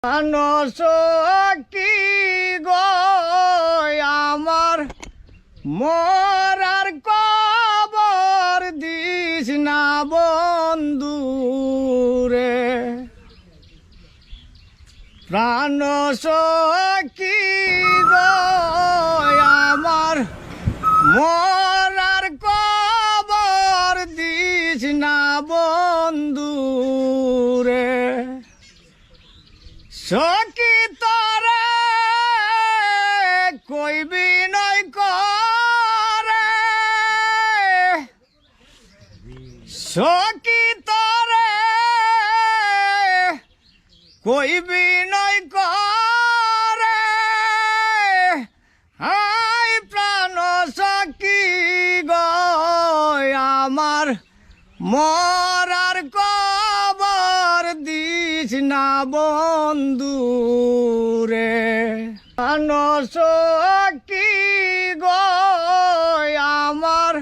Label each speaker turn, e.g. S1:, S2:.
S1: মানুষ কি গো আমার মরার কবর দিস না বন্ধু রে। প্রাণ কি গো আমার মরার কবর দিস না বন্ধু রে। সখী তোরে কইবি নয় করে, সখী তোরে কইবি নয় করে, হাই প্রাণ সখী গো আমার মরার কবর দিস না বন্ধু রে। মানুষ কি গো আমার